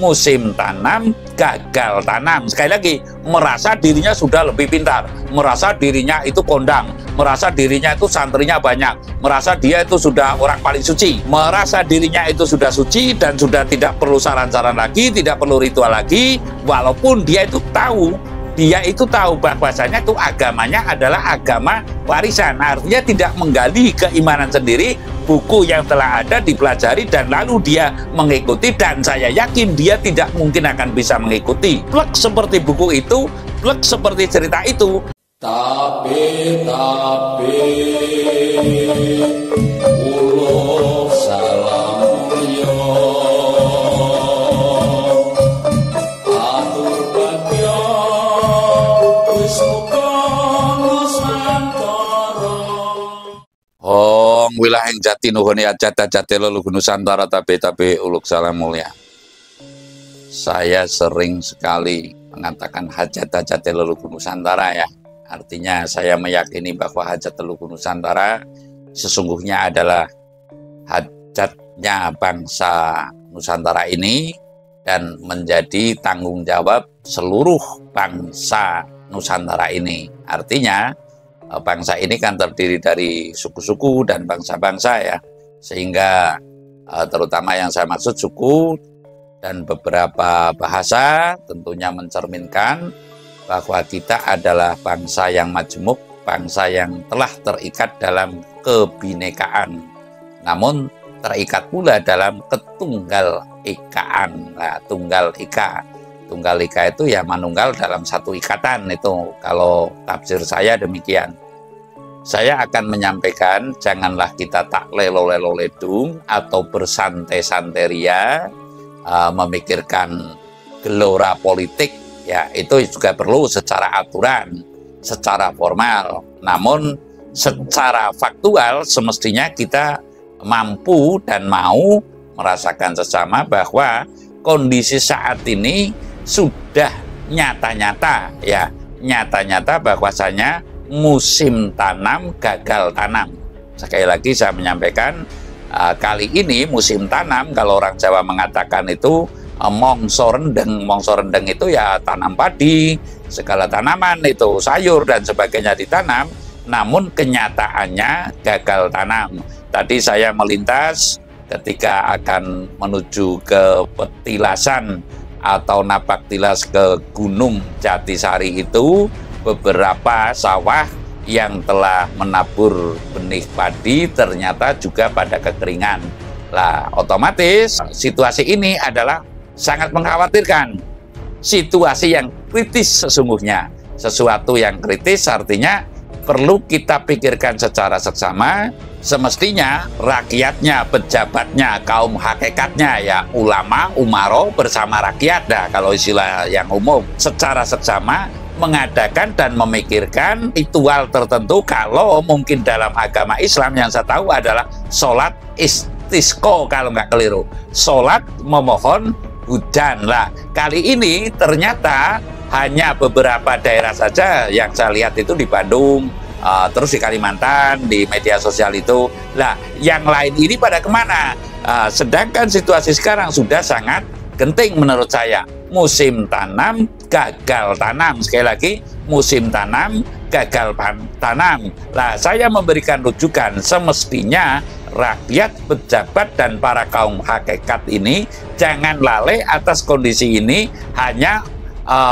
musim tanam gagal tanam. Sekali lagi, merasa dirinya sudah lebih pintar, merasa dirinya itu kondang, merasa dirinya itu santrinya banyak, merasa dia itu sudah orang paling suci, merasa dirinya itu sudah suci dan sudah tidak perlu saran-saran lagi, tidak perlu ritual lagi, walaupun dia itu tahu bahwasanya itu agamanya adalah agama warisan. Artinya tidak menggali keimanan sendiri, buku yang telah ada dipelajari dan lalu dia mengikuti, dan saya yakin dia tidak mungkin akan bisa mengikuti plek seperti buku itu, plek seperti cerita itu. Tapi ulo salam yo atur bagyo wis wilayah jati nuhuni ajat-ajate lelu Nusantara tapi uluk salam mulia. Saya sering sekali mengatakan hajat-hajate lelu Nusantara ya. Artinya saya meyakini bahwa hajat Leluhur Nusantara sesungguhnya adalah hajatnya bangsa Nusantara ini dan menjadi tanggung jawab seluruh bangsa Nusantara ini. Artinya bangsa ini kan terdiri dari suku-suku dan bangsa-bangsa ya, sehingga terutama yang saya maksud suku dan beberapa bahasa tentunya mencerminkan bahwa kita adalah bangsa yang majemuk, bangsa yang telah terikat dalam kebinekaan, namun terikat pula dalam ketunggal ikaan. Nah, tunggal ika itu ya manunggal dalam satu ikatan, itu kalau tafsir saya demikian. Saya akan menyampaikan, janganlah kita tak lelo-lelo-ledung atau bersantai-santeria, memikirkan gelora politik. Ya, itu juga perlu secara aturan, secara formal. Namun secara faktual semestinya kita mampu dan mau merasakan sesama bahwa kondisi saat ini sudah nyata-nyata ya, nyata-nyata bahwasanya musim tanam gagal tanam. Sekali lagi saya menyampaikan, kali ini musim tanam, kalau orang Jawa mengatakan itu mongso rendeng itu ya tanam padi, segala tanaman itu sayur dan sebagainya ditanam, namun kenyataannya gagal tanam. Tadi saya melintas ketika akan menuju ke petilasan atau napak tilas ke Gunung Jatisari itu, beberapa sawah yang telah menabur benih padi ternyata juga pada kekeringan. Lah, otomatis situasi ini adalah sangat mengkhawatirkan, situasi yang kritis sesungguhnya. Sesuatu yang kritis artinya perlu kita pikirkan secara seksama. Semestinya rakyatnya, pejabatnya, kaum hakikatnya ya ulama, umaro bersama rakyat dah kalau istilah yang umum, secara seksama mengadakan dan memikirkan ritual tertentu. Kalau mungkin dalam agama Islam yang saya tahu adalah sholat istisqa, kalau nggak keliru, sholat memohon hujan. Lah, kali ini ternyata hanya beberapa daerah saja yang saya lihat itu di Bandung, terus di Kalimantan, di media sosial itu. Lah, yang lain ini pada kemana? Sedangkan situasi sekarang sudah sangat genting menurut saya. Musim tanam gagal tanam. Sekali lagi, musim tanam gagal tanam. Lah, saya memberikan rujukan semestinya rakyat, pejabat, dan para kaum hakikat ini jangan lalai atas kondisi ini hanya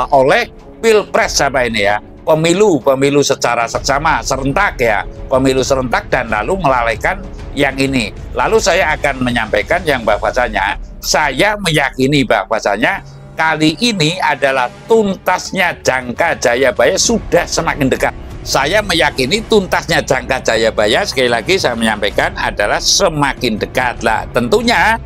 oleh pilpres apa ini ya, pemilu secara seksama, serentak ya, pemilu serentak, dan lalu melalaikan yang ini. Lalu saya akan menyampaikan yang bahwasanya saya meyakini bahwasanya kali ini adalah tuntasnya Jangka Jayabaya sudah semakin dekat. Saya meyakini tuntasnya Jangka Jayabaya, sekali lagi saya menyampaikan, adalah semakin dekat. Lah, tentunya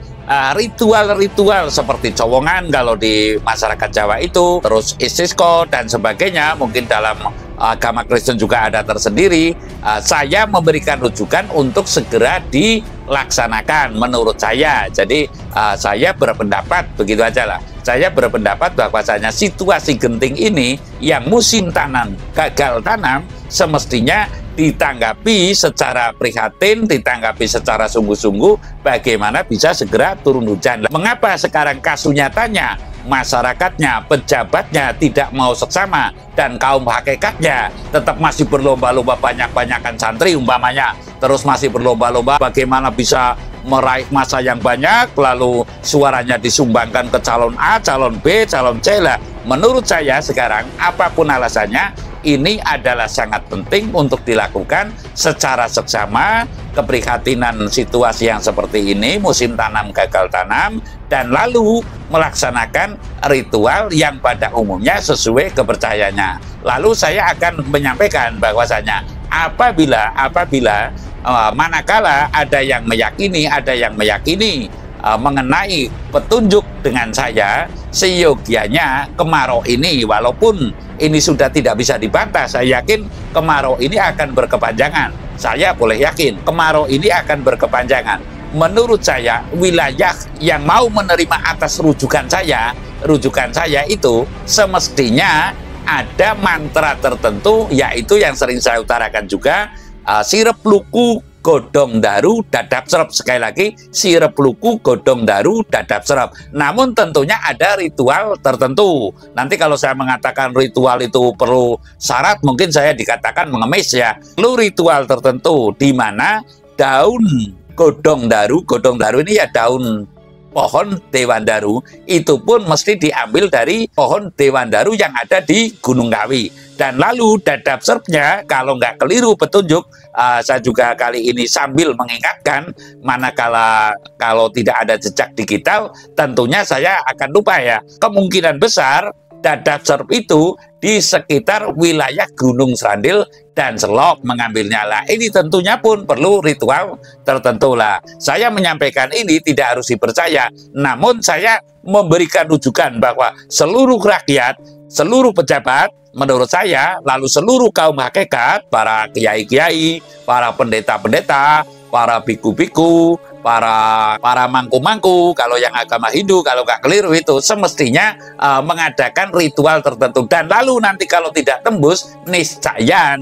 ritual-ritual seperti cowongan kalau di masyarakat Jawa itu, terus istisqa dan sebagainya, mungkin dalam agama Kristen juga ada tersendiri. Saya memberikan rujukan untuk segera dilaksanakan menurut saya. Jadi saya berpendapat begitu aja lah. Saya berpendapat bahwasanya situasi genting ini yang musim tanam gagal tanam semestinya ditanggapi secara prihatin, ditanggapi secara sungguh-sungguh bagaimana bisa segera turun hujan. Mengapa sekarang kasus nyatanya masyarakatnya, pejabatnya tidak mau seksama dan kaum hakikatnya tetap masih berlomba-lomba banyak-banyakan santri umpamanya, terus masih berlomba-lomba bagaimana bisa meraih massa yang banyak, lalu suaranya disumbangkan ke calon A, calon B, calon C lah. Menurut saya sekarang apapun alasannya, ini adalah sangat penting untuk dilakukan secara seksama. Keprihatinan situasi yang seperti ini, musim tanam gagal tanam, dan lalu melaksanakan ritual yang pada umumnya sesuai kepercayaannya. Lalu saya akan menyampaikan bahwasanya apabila manakala ada yang meyakini mengenai petunjuk dengan saya, seyogianya kemarau ini, walaupun ini sudah tidak bisa dibantah, saya yakin kemarau ini akan berkepanjangan. Saya boleh yakin kemarau ini akan berkepanjangan. Menurut saya, wilayah yang mau menerima atas rujukan saya itu semestinya ada mantra tertentu, yaitu yang sering saya utarakan juga, sirep luku godong daru dadap serep. Sekali lagi, sirep luku godong daru dadap serep. Namun tentunya ada ritual tertentu. Nanti kalau saya mengatakan ritual itu perlu syarat, mungkin saya dikatakan mengemis ya. Perlu ritual tertentu di mana daun godong daru ini ya daun pohon dewandaru, itu pun mesti diambil dari pohon dewandaru yang ada di Gunung Kawi. Dan lalu dadap serpnya, kalau nggak keliru petunjuk, saya juga kali ini sambil mengingatkan, manakala kalau tidak ada jejak digital, tentunya saya akan lupa ya. Kemungkinan besar dadap serp itu di sekitar wilayah Gunung Serandil dan Selok mengambilnya lah. Ini tentunya pun perlu ritual tertentu lah. Saya menyampaikan ini tidak harus dipercaya, namun saya memberikan rujukan bahwa seluruh rakyat, seluruh pejabat, menurut saya, lalu seluruh kaum hakikat, para kiai-kiai, para pendeta-pendeta, para biku-biku, para mangku-mangku, kalau yang agama Hindu, kalau nggak keliru itu, semestinya mengadakan ritual tertentu. Dan lalu nanti kalau tidak tembus, niscaya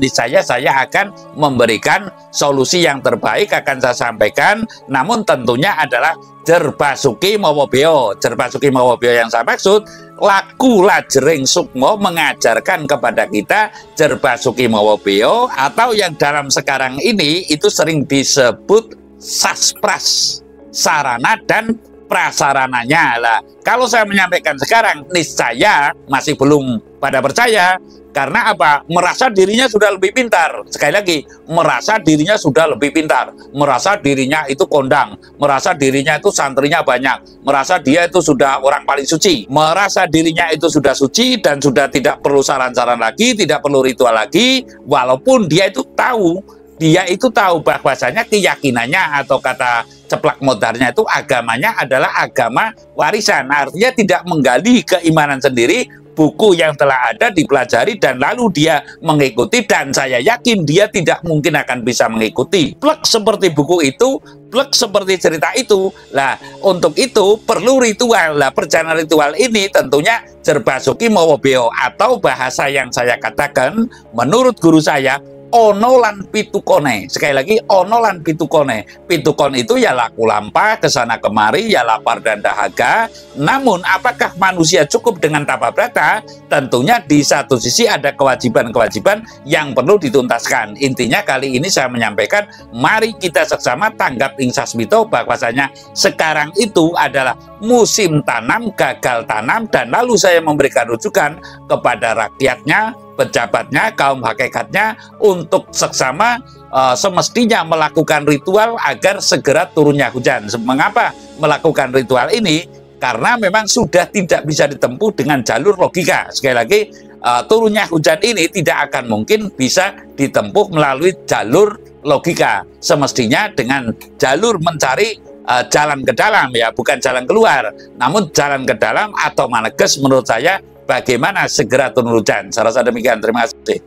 saya akan memberikan solusi yang terbaik, akan saya sampaikan. Namun tentunya adalah Jerbasuki Mawobeo. Jerbasuki Mawobeo yang saya maksud, laku lajering sukmo mengajarkan kepada kita Jerbasuki Mawobeo, atau yang dalam sekarang ini itu sering disebut saspras, sarana dan prasarananya lah. Kalau saya menyampaikan sekarang, niscaya masih belum pada percaya. Karena apa? Merasa dirinya sudah lebih pintar. Sekali lagi, merasa dirinya sudah lebih pintar, merasa dirinya itu kondang, merasa dirinya itu santrinya banyak, merasa dia itu sudah orang paling suci, merasa dirinya itu sudah suci dan sudah tidak perlu saran-saran lagi, tidak perlu ritual lagi, walaupun dia itu tahu bahwasanya keyakinannya, atau kata ceplak modarnya itu, agamanya adalah agama warisan. Artinya tidak menggali keimanan sendiri, buku yang telah ada dipelajari dan lalu dia mengikuti, dan saya yakin dia tidak mungkin akan bisa mengikuti plek seperti buku itu, plek seperti cerita itu. Lah, untuk itu perlu ritual. Lah, perjalanan ritual ini tentunya Jerbasuki Mawobeo, atau bahasa yang saya katakan menurut guru saya, ono lan pitukone. Sekali lagi, ono lan pitukone. Pitukon itu ya laku lampa, kesana kemari, ya lapar dan dahaga. Namun, apakah manusia cukup dengan tapa brata? Tentunya di satu sisi ada kewajiban-kewajiban yang perlu dituntaskan. Intinya kali ini saya menyampaikan, mari kita seksama tanggap ing sasmito, bahwasanya sekarang itu adalah musim tanam, gagal tanam, dan lalu saya memberikan rujukan kepada rakyatnya, pejabatnya, kaum hakikatnya, untuk seksama semestinya melakukan ritual agar segera turunnya hujan. Mengapa melakukan ritual ini? Karena memang sudah tidak bisa ditempuh dengan jalur logika. Sekali lagi, turunnya hujan ini tidak akan mungkin bisa ditempuh melalui jalur logika. Semestinya dengan jalur mencari jalan ke dalam, ya, bukan jalan keluar, namun jalan ke dalam atau maneges. Menurut saya, bagaimana segera turun hujan. Saya rasa demikian. Terima kasih.